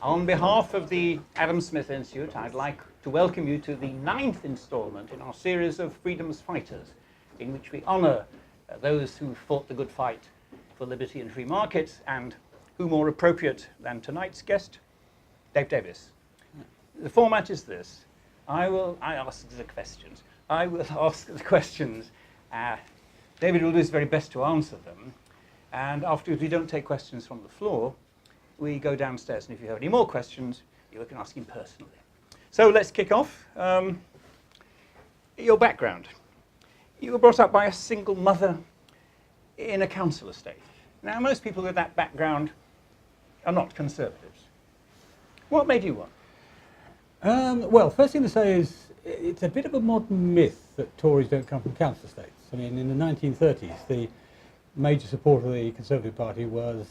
On behalf of the Adam Smith Institute, I'd like to welcome you to the 9th instalment in our series of Freedom's Fighters, in which we honour those who fought the good fight for liberty and free markets, and who more appropriate than tonight's guest, Dave Davis. The format is this. I ask the questions. I will ask the questions. David will do his very best to answer them. And afterwards, we don't take questions from the floor. We go downstairs. And if you have any more questions, you can ask him personally. So let's kick off. Your background. You were brought up by a single mother in a council estate. Now, most people with that background are not conservatives. What made you one? Well, first thing to say is it's a bit of a modern myth that Tories don't come from council estates. I mean, in the 1930s, the major supporter of the Conservative Party was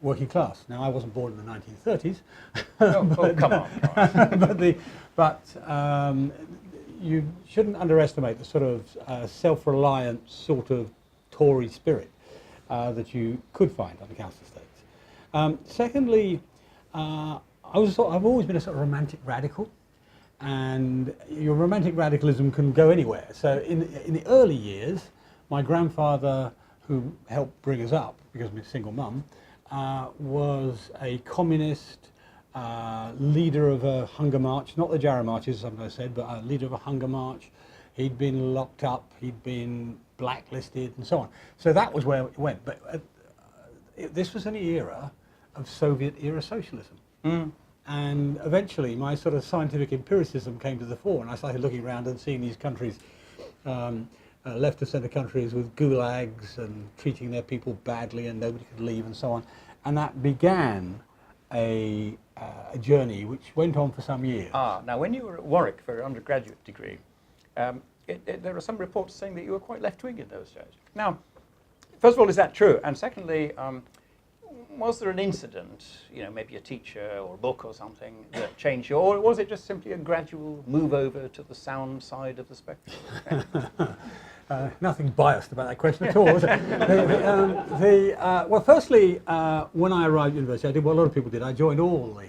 working class. Now, I wasn't born in the 1930s. Come on. But you shouldn't underestimate the sort of self-reliant sort of Tory spirit that you could find on the council estates. Secondly, I've always been a sort of romantic radical, and your romantic radicalism can go anywhere. So in the early years, my grandfather, who helped bring us up because of my single mum, was a communist, leader of a hunger march, not the Jarrah marches, as sometimes said, but a leader of a hunger march. He'd been locked up, he'd been blacklisted, and so on. So that was where it went. But this was an era of Soviet-era socialism. Mm. And eventually my sort of scientific empiricism came to the fore, and I started looking around and seeing these countries, left of centre countries with gulags and treating their people badly and nobody could leave and so on. And that began a journey which went on for some years. Now when you were at Warwick for your undergraduate degree, there are some reports saying that you were quite left-wing in those days. Now, first of all, is that true? And secondly, was there an incident, maybe a teacher or a book or something that changed you, or was it just simply a gradual move over to the sound side of the spectrum? Nothing biased about that question at all, was it? Well, firstly, when I arrived at university, I did what a lot of people did. I joined all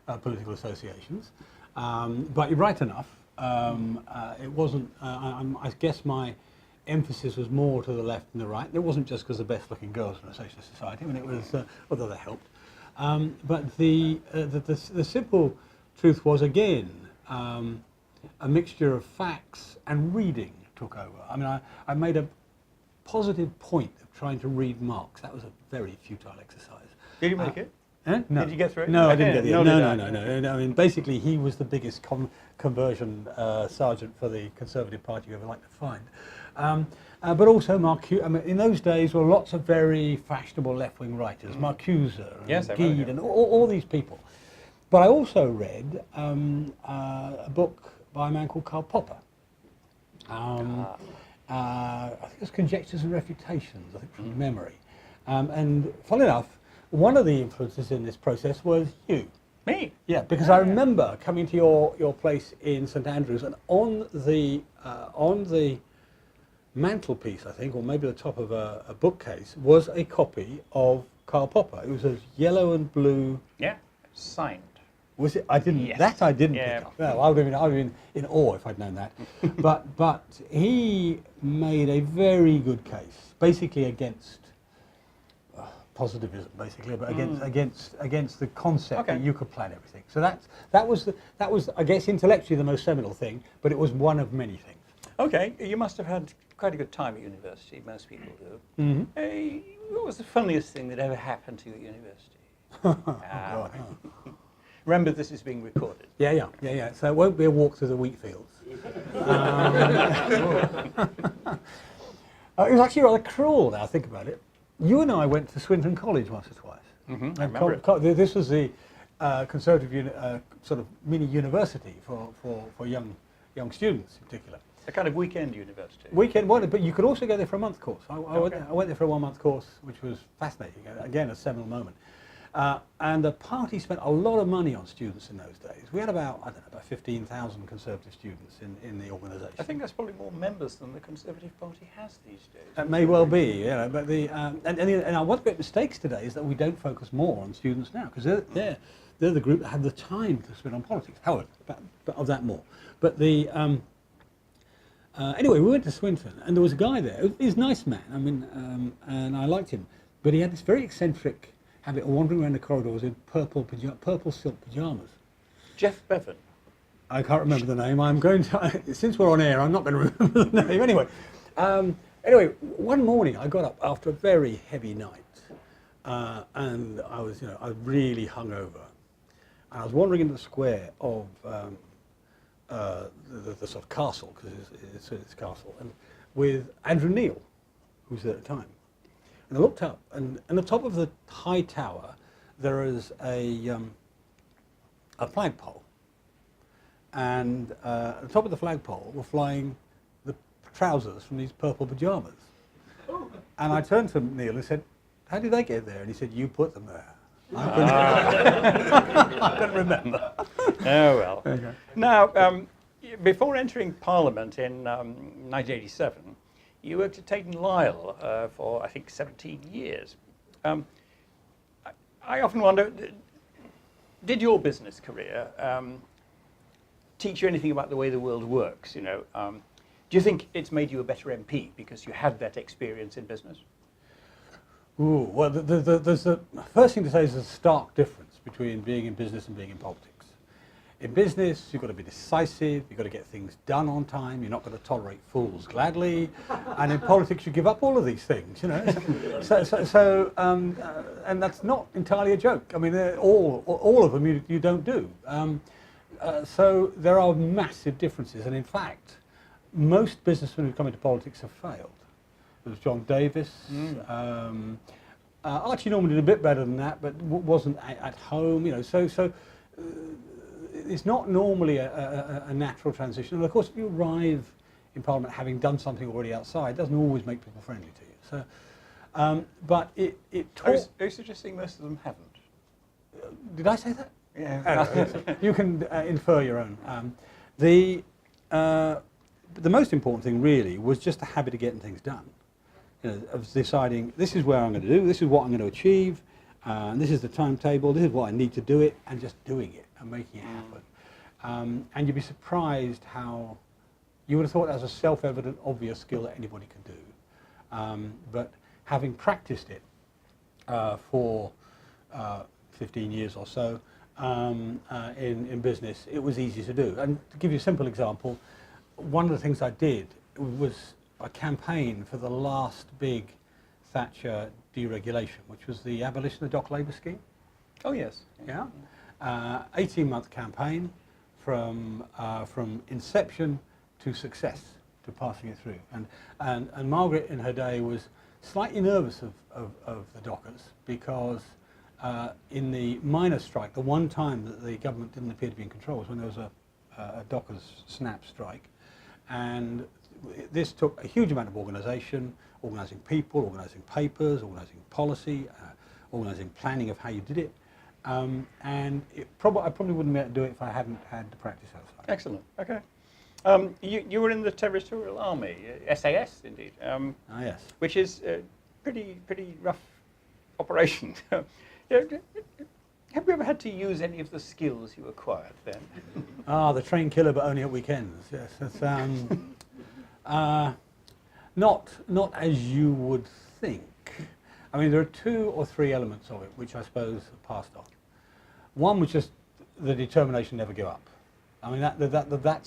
the political associations, but you're right enough. It wasn't, I guess my emphasis was more to the left than the right. It wasn't just because the best-looking girls in a socialist society. I mean, it was, although that helped. But the simple truth was, again, a mixture of facts and reading took over. I mean, I made a positive point of trying to read Marx. That was a very futile exercise. Did you make it? No. Did you get through it? No, I didn't get it. No. I mean, basically, he was the biggest conversion sergeant for the Conservative Party you ever like to find. But also Marcuse. I mean, in those days, were lots of very fashionable left-wing writers, Marcuse and Gide, and all these people. But I also read a book by a man called Karl Popper. I think it was Conjectures and Refutations, I think, from memory. And funnily enough, one of the influences in this process was you. Me? Yeah, because I remember coming to your place in St Andrews, and on the mantelpiece, I think, or maybe the top of a bookcase, was a copy of Karl Popper. It was a yellow and blue. Yeah, signed. Was it? I didn't. Yes. That I didn't pick up. No, I would have been in awe if I'd known that. but he made a very good case, basically against positivism, basically, but against the concept that you could plan everything. So that was I guess intellectually the most seminal thing, but it was one of many things. Okay, you must have had quite a good time at university. Most people do. Mm-hmm. What was the funniest thing that ever happened to you at university? Remember, this is being recorded. Yeah. So it won't be a walk through the wheat fields. It was actually rather cruel now I think about it. You and I went to Swinton College once or twice. Mm-hmm, I remember this was the Conservative sort of mini university for young students in particular. A kind of weekend university. But you could also go there for a month course. I went there for a 1 month course, which was fascinating. Again, a seminal moment. And the party spent a lot of money on students in those days. We had about, I don't know, about 15,000 Conservative students in the organisation. I think that's probably more members than the Conservative Party has these days. It may well be, you know, but and one of the great mistakes today is that we don't focus more on students now, because they're the group that have the time to spend on politics. However, but of that more. But anyway, we went to Swinton, and there was a guy there. He's a nice man, I mean, and I liked him, but he had this very eccentric habit of wandering around the corridors in purple silk pyjamas. Jeff Bevan. I can't remember the name. I'm going to, since we're on air, I'm not going to remember the name. Anyway, one morning I got up after a very heavy night, and I was really hungover, and I was wandering into the square of the sort of castle, because it's castle, and with Andrew Neil, who was there at the time. And I looked up, and on the top of the high tower, there is a flagpole. And at the top of the flagpole were flying the trousers from these purple pyjamas. And I turned to Neil and said, "How did they get there?" And he said, "You put them there." I couldn't remember. Oh, well. Okay. Now, before entering Parliament in 1987, you worked at Tate & Lyle for, I think, 17 years. I often wonder, did your business career teach you anything about the way the world works? You know, do you think it's made you a better MP because you had that experience in business? Ooh, well, there's the first thing to say is there's a stark difference between being in business and being in politics. In business, you've got to be decisive, you've got to get things done on time, you're not going to tolerate fools gladly, and in politics you give up all of these things, you know. And that's not entirely a joke. I mean, all of them you don't do. So there are massive differences, and in fact, most businessmen who come into politics have failed. There was John Davis. Archie Norman did a bit better than that, but wasn't at home, you know. So it's not normally a natural transition. And of course, if you arrive in Parliament having done something already outside, it doesn't always make people friendly to you. So, but it taught. Are you suggesting most of them haven't? Did I say that? Yeah. You can infer your own. The most important thing really was just the habit of getting things done. You know, of deciding this is where I'm going to do, this is what I'm going to achieve, this is the timetable, this is what I need to do it, and just doing it and making it happen. And you'd be surprised how you would have thought that was a self-evident, obvious skill that anybody could do. But having practiced it for 15 years or so in business, it was easy to do. And to give you a simple example, one of the things I did was a campaign for the last big Thatcher deregulation, which was the abolition of the dock labour scheme. Oh yes. Yeah. 18-month campaign from inception to success, to passing it through. And Margaret in her day was slightly nervous of the dockers because in the miners' strike, the one time that the government didn't appear to be in control was when there was a dockers' snap strike. And this took a huge amount of organisation, organising people, organising papers, organising policy, organising planning of how you did it. And I probably wouldn't be able to do it if I hadn't had the practice outside. Excellent. Okay. You were in the Territorial Army, SAS indeed. Yes. Which is a pretty rough operation. Have you ever had to use any of the skills you acquired then? The train killer, but only at weekends. Yes, that's not as you would think. I mean, there are 2 or 3 elements of it which I suppose are passed on. One was just the determination never give up. I mean, that's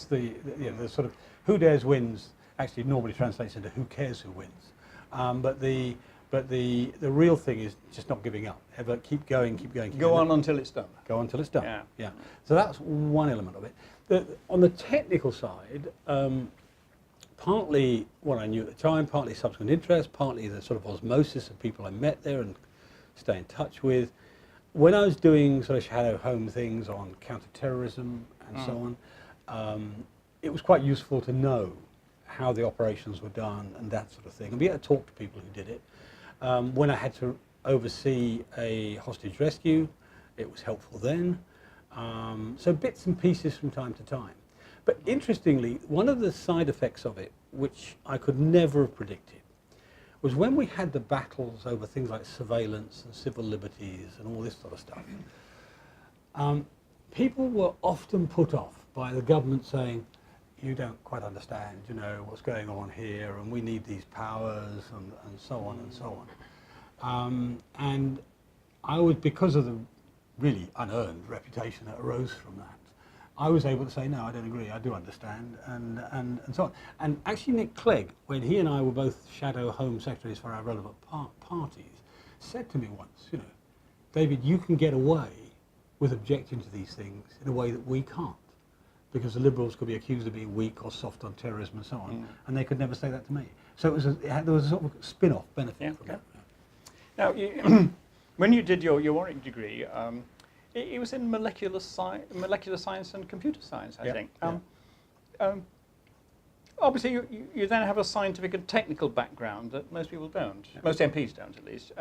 the sort of who dares wins actually normally translates into who cares who wins. But the real thing is just not giving up. Ever keep going. Go on until it's done. Go on until it's done. Yeah. Yeah. So that's one element of it. On the technical side, partly what I knew at the time, partly subsequent interest, partly the sort of osmosis of people I met there and stay in touch with. When I was doing sort of shadow home things on counter-terrorism and so on, it was quite useful to know how the operations were done and that sort of thing, and be able to talk to people who did it. When I had to oversee a hostage rescue. It was helpful then. So bits and pieces from time to time. But interestingly, one of the side effects of it, which I could never have predicted, was when we had the battles over things like surveillance and civil liberties and all this sort of stuff, people were often put off by the government saying, you don't quite understand, you know, what's going on here, and we need these powers, and so on and so on. And I was, because of the really unearned reputation that arose from that, I was able to say, no, I don't agree, I do understand, and so on. And actually Nick Clegg, when he and I were both shadow Home Secretaries for our relevant parties, said to me once, you know, David, you can get away with objecting to these things in a way that we can't, because the Liberals could be accused of being weak or soft on terrorism and so on, and they could never say that to me. So it was there was a sort of spin-off benefit from that. Now, when you did your Warwick degree, it was in molecular science and computer science, I think. Obviously, you then have a scientific and technical background that most people don't. Most MPs don't, at least.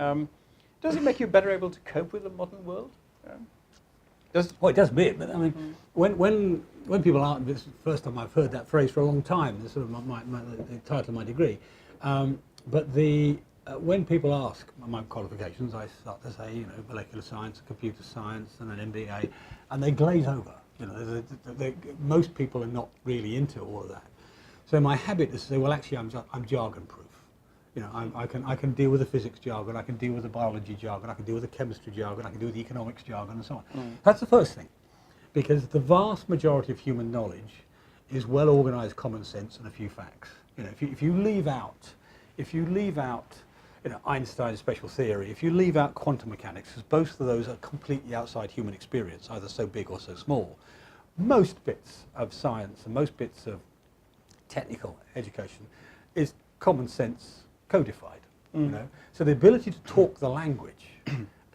Does it make you better able to cope with the modern world? Well, it does me, but I mean, when people ask, this is the first time I've heard that phrase for a long time, this sort of the title of my degree, but when people ask my qualifications, I start to say, you know, molecular science, and computer science, and an MBA, and they glaze over. You know, most people are not really into all of that. So my habit is to say, well, actually, I'm jargon-proof. You know, I can deal with the physics jargon, I can deal with the biology jargon, I can deal with the chemistry jargon, I can deal with the economics jargon, and so on. That's the first thing, because the vast majority of human knowledge is well-organised common sense and a few facts. You know, if you leave out, you know, Einstein's special theory, if you leave out quantum mechanics, because both of those are completely outside human experience, either so big or so small, most bits of science and most bits of technical education is common sense codified. You know, so the ability to talk the language,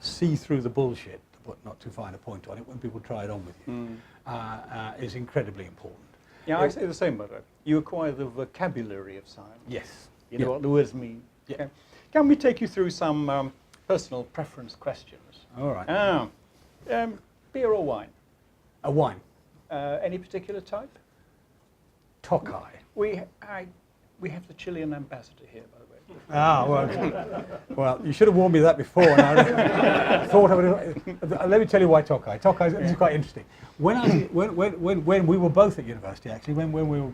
see through the bullshit, to put not too fine a point on it, when people try it on with you, is incredibly important. Yeah, I say the same, but you acquire the vocabulary of science. Yes. You know what the words mean. Yeah. Okay. Can we take you through some personal preference questions? All right. Beer or wine? A wine. Any particular type? Tokai. We have the Chilean ambassador here, by the way. Well, you should have warned me that before. And I thought I would. Let me tell you why Tokai. Tokai is quite interesting. When we were both at university, actually, when we were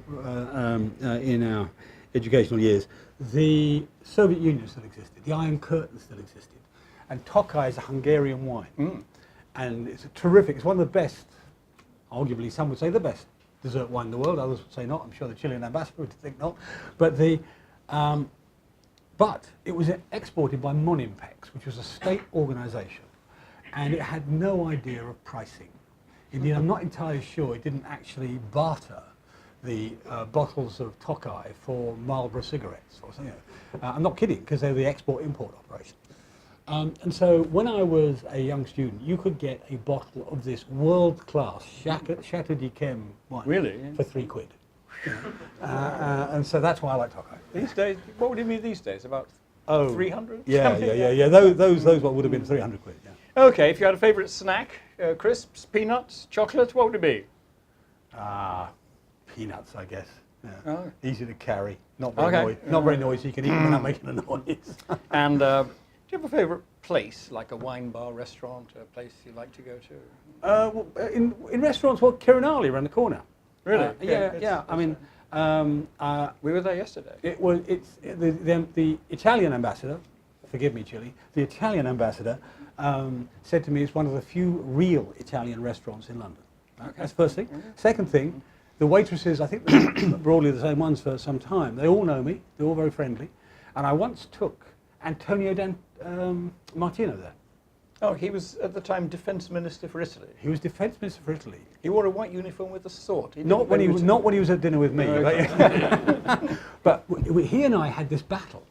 in our educational years, the Soviet Union still existed. The Iron Curtain still existed, and Tokai is a Hungarian wine, and it's a terrific. It's one of the best, arguably some would say the best dessert wine in the world. Others would say not. I'm sure the Chilean ambassador would think not. But it was exported by Monimpex, which was a state organisation, and it had no idea of pricing. Indeed, I'm not entirely sure it didn't actually barter the bottles of Tokai for Marlboro cigarettes or something. I'm not kidding, because they're the export-import operation. And so when I was a young student, you could get a bottle of this world-class Chateau d'Yquem wine for £3. And so that's why I like Tokai. These days, what would it be these days? About 300? Yeah. Those what would have been £300. Yeah. Okay, if you had a favourite snack, crisps, peanuts, chocolate, what would it be? Peanuts, I guess. Yeah. Oh. Easy to carry, not very noisy. You can eat them without making a noise. And do you have a favourite place, like a wine bar, restaurant, a place you like to go to? In restaurants, well, Kirinali around the corner. Really? Yeah. I mean, we were there yesterday. It's the Italian ambassador. Forgive me, Chile. The Italian ambassador said to me it's one of the few real Italian restaurants in London. Okay. That's the first thing. Second thing, the waitresses, I think they're broadly the same ones for some time. They all know me. They're all very friendly. And I once took Antonio Martino there. Oh, he was at the time Defence Minister for Italy. He was Defence Minister for Italy. He wore a white uniform with a sword. Not when he was at dinner with me. No, but he and I had this battle.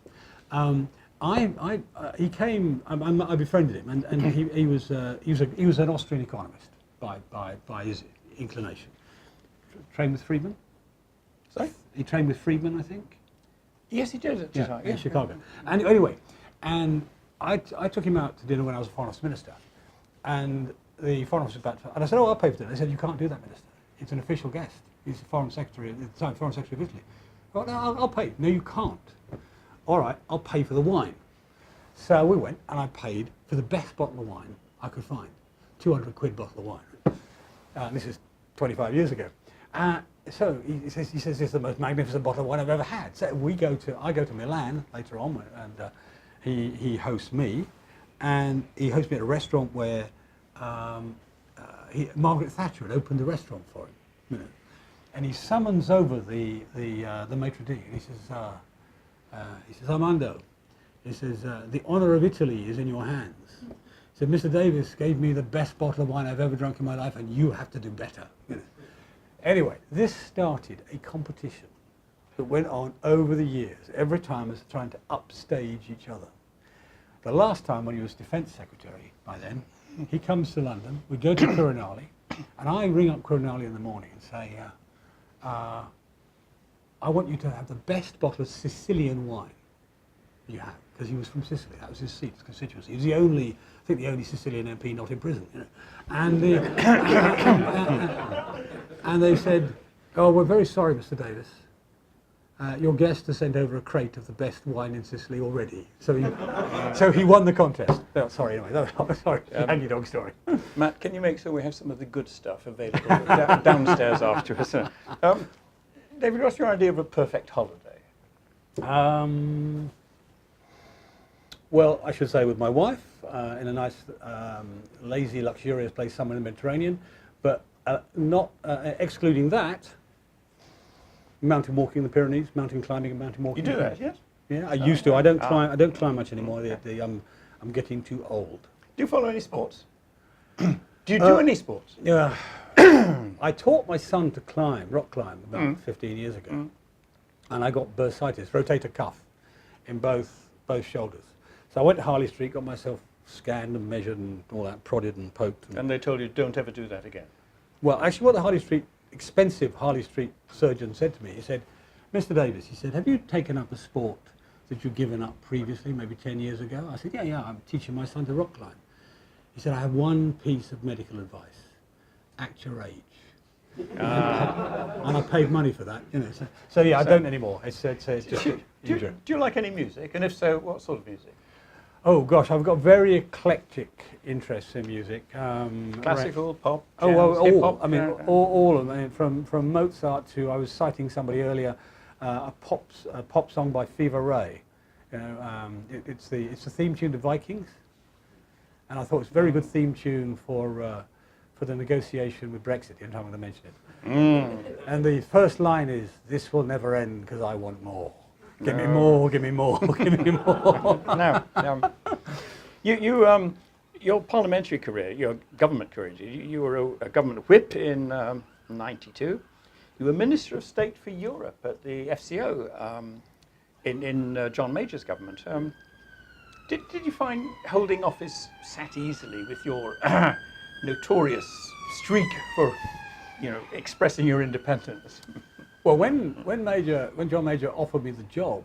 He came. I befriended him, and he was an Austrian economist by his inclination. Trained with Friedman. Sorry? He trained with Friedman, I think. Yes, he did at Chicago. Yeah, Chicago. And anyway, and I took him out to dinner when I was a Foreign Office Minister, and the Foreign Office was about to, and I said, oh, I'll pay for dinner. They said, you can't do that, Minister. It's an official guest. He's the Foreign Secretary at the time, Foreign Secretary of Italy. Well, no, I'll pay. No, you can't. All right, I'll pay for the wine. So we went, and I paid for the best bottle of wine I could find, 200 quid bottle of wine. This is 25 years ago. So he says this is the most magnificent bottle of wine I've ever had. So I go to Milan later on, and he hosts me, and he hosts me at a restaurant where Margaret Thatcher had opened the restaurant for him. You know. And he summons over the maitre d', and he says, Armando, he says, the honour of Italy is in your hands. He said, Mr. Davis gave me the best bottle of wine I've ever drunk in my life, and you have to do better. You know. Anyway, this started a competition that went on over the years. Every time was trying to upstage each other. The last time, when he was Defence Secretary by then, he comes to London, we go to Quirinale, and I ring up Quirinale in the morning and say, I want you to have the best bottle of Sicilian wine you have, because he was from Sicily. That was his seat, his constituency. He was the only Sicilian MP not in prison. You know. And, and they said, oh, we're very sorry, Mr. Davis. Your guest has sent over a crate of the best wine in Sicily already. So he won the contest. Oh, sorry, anyway. Sorry, handy dog story. Matt, can you make sure we have some of the good stuff available downstairs after us? David, what's your idea of a perfect holiday? Well, I should say with my wife, in a nice, lazy, luxurious place somewhere in the Mediterranean, but not excluding that, mountain walking in the Pyrenees, mountain climbing and mountain walking. You do that, yes? Yeah, I used to. I don't climb much anymore. I'm getting too old. Do you follow any sports? Do you do any sports? Yeah. I taught my son to climb, rock climb, about 15 years ago, and I got bursitis, rotator cuff, in both shoulders. So I went to Harley Street, got myself scanned and measured and all that, prodded and poked. And they told you, don't ever do that again? Well, actually, what the expensive Harley Street surgeon said to me, he said, Mr. Davis, he said, have you taken up a sport that you've given up previously, maybe 10 years ago? I said, yeah, I'm teaching my son to rock climb. He said, I have one piece of medical advice. Act your age. And I paid money for that, you know. So yeah, I don't anymore. It's just do you like any music? And if so, what sort of music? Oh gosh, I've got very eclectic interests in music. Classical, pop, jazz, all. Hip-hop, I mean, all of them. I mean, from Mozart to, I was citing somebody earlier, a pop song by Fever Ray. You know, it's the theme tune to Vikings, and I thought it was a very good theme tune for the negotiation with Brexit. Every time I'm going to mention it. And the first line is, "This will never end because I want more. Give me more, give me more, give me more." Now, your parliamentary career, your government career, you were a government whip in '92. You were Minister of State for Europe at the FCO in John Major's government. Did you find holding office sat easily with your notorious streak for, expressing your independence? Well, when John Major offered me the job,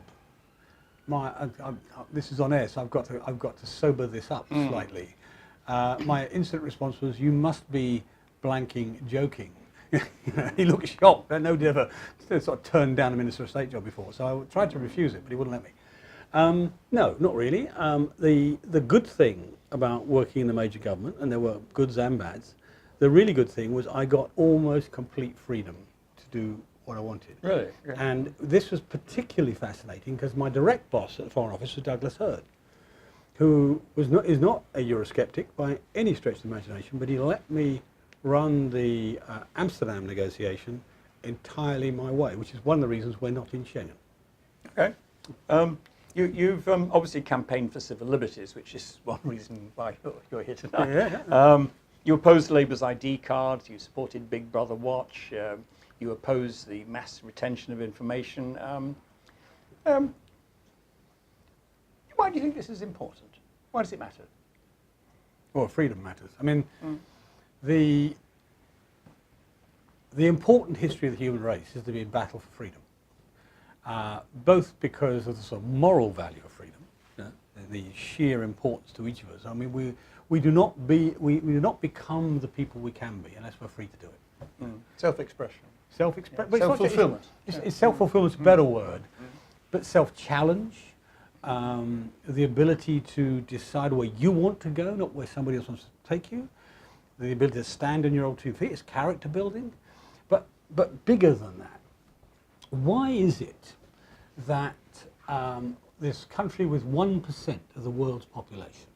this is on air, so I've got to sober this up slightly. My instant response was, "You must be blanking joking." He looked shocked. Nobody ever sort of turned down a Minister of State job before, so I tried to refuse it, but he wouldn't let me. No, not really. The good thing about working in the major government, and there were goods and bads, the really good thing was I got almost complete freedom to do what I wanted. Really? Yeah. And this was particularly fascinating because my direct boss at the Foreign Office was Douglas Hurd, who is not a Eurosceptic by any stretch of the imagination, but he let me run the Amsterdam negotiation entirely my way, which is one of the reasons we're not in Schengen. Okay. You've obviously campaigned for civil liberties, which is one reason why you're here tonight. Yeah. You opposed Labour's ID cards, you supported Big Brother Watch, you opposed the mass retention of information. Why do you think this is important? Why does it matter? Well, freedom matters. I mean, the important history of the human race is to be in battle for freedom. Both because of the sort of moral value of freedom, the sheer importance to each of us. I mean, we do not become the people we can be unless we're free to do it. Self-expression. Self-fulfillment. It's self-fulfillment's a better word, but self-challenge, the ability to decide where you want to go, not where somebody else wants to take you, the ability to stand on your own 2 feet is character building, but bigger than that. Why is it that this country with 1% of the world's population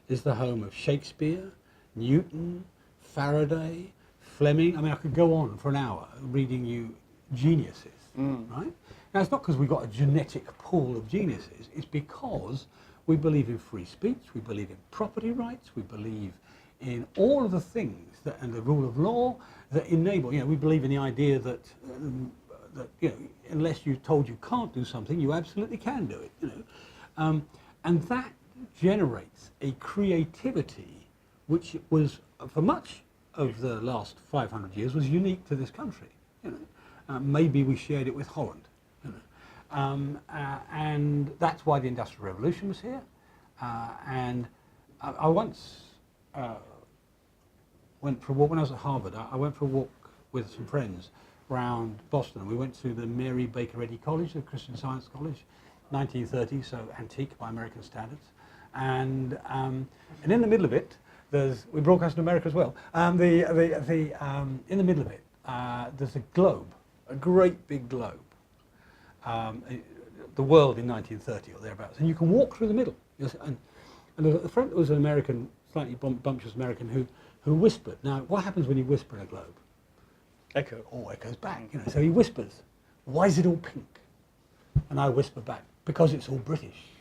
is the home of Shakespeare, Newton, Faraday, Fleming? I mean, I could go on for an hour reading you geniuses, right? Now, it's not because we've got a genetic pool of geniuses. It's because we believe in free speech, we believe in property rights, we believe in all of the things that, and the rule of law that enable, we believe in the idea that, unless you're told you can't do something, you absolutely can do it, and that generates a creativity which was, for much of the last 500 years, was unique to this country. Maybe we shared it with Holland, and that's why the Industrial Revolution was here. And I once went for a walk when I was at Harvard. I went for a walk with some friends around Boston. We went to the Mary Baker Eddy College, the Christian Science College, 1930, so antique by American standards. And in the middle of it, we broadcast in America as well. In the middle of it, there's a globe, a great big globe, the world in 1930 or thereabouts, and you can walk through the middle. And at the front was an American, slightly bumptious American who whispered. Now, what happens when you whisper in a globe? Echo. All echoes back. So he whispers, "Why is it all pink?" And I whisper back, "Because it's all British."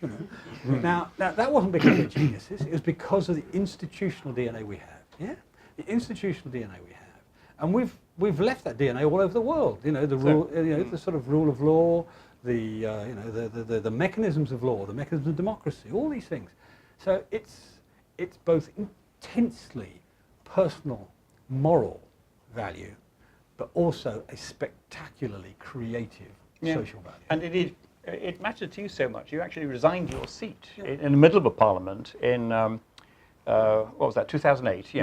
Now that wasn't because of geniuses. It was because of the institutional DNA we have. Yeah, the institutional DNA we have, and we've left that DNA all over the world. The sort of rule of law, the mechanisms of law, the mechanisms of democracy, all these things. So it's both intensely personal, moral value, but also a spectacularly creative social value. And it mattered to you so much. You actually resigned your seat in the middle of a parliament in what was that, 2008?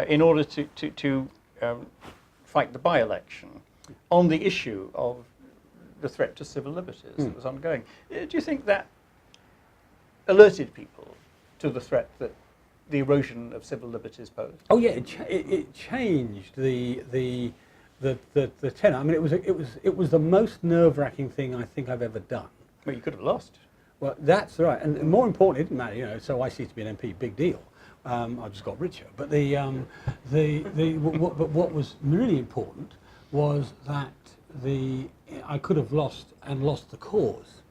In order to fight the by-election on the issue of the threat to civil liberties that was ongoing. Do you think that alerted people to the threat that the erosion of civil liberties posed? Oh yeah, it changed the tenor. I mean, it was the most nerve-wracking thing I think I've ever done. Well, you could have lost. Well, that's right, and more important, it didn't matter. So I ceased to be an MP, big deal. I just got richer. But what was really important was that I could have lost the cause.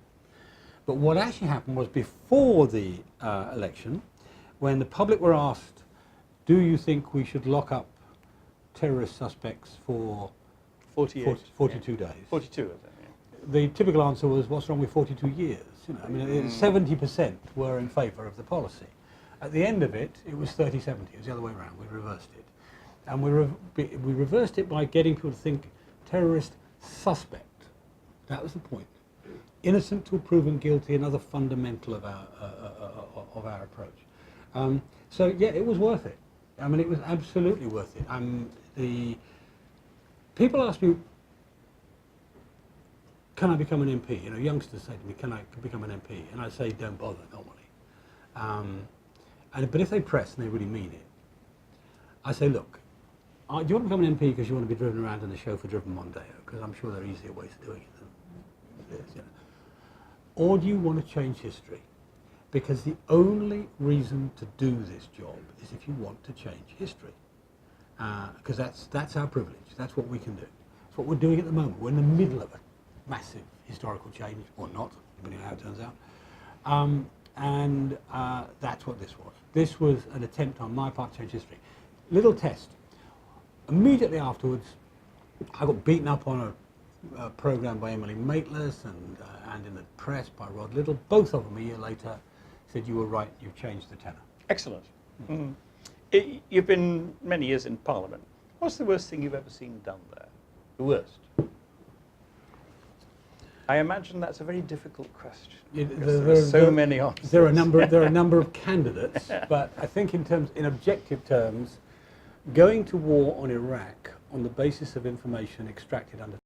But what actually happened was before the election, when the public were asked, "Do you think we should lock up terrorist suspects for 42 days?" 42 of them, The typical answer was, "What's wrong with 42 years?" 70% were in favour of the policy. At the end of it, it was 30-70. It was the other way around. We reversed it. And we reversed it by getting people to think terrorist suspect. That was the point. Innocent till proven guilty, another fundamental of our approach. So yeah, it was worth it. I mean, it was absolutely worth it. The people ask me, "Can I become an MP?" Youngsters say to me, "Can I become an MP?" And I say, "Don't bother, normally." But if they press and they really mean it, I say, "Look, do you want to become an MP because you want to be driven around in a chauffeur-driven Mondeo? Because I'm sure there are easier ways of doing it than this. Or do you want to change history? Because the only reason to do this job is if you want to change history. Because that's our privilege. That's what we can do. It's what we're doing at the moment. We're in the middle of a massive historical change, or not, depending on how it turns out. That's what this was. This was an attempt on my part to change history. Little test. Immediately afterwards, I got beaten up on a program by Emily Maitlis and in the press by Rod Little. Both of them a year later said, "You were right, you've changed the tenor." Excellent. You've been many years in Parliament. What's the worst thing you've ever seen done there? The worst? I imagine that's a very difficult question. There There are so many answers. There are a number of candidates, but I think in objective terms, going to war on Iraq on the basis of information extracted under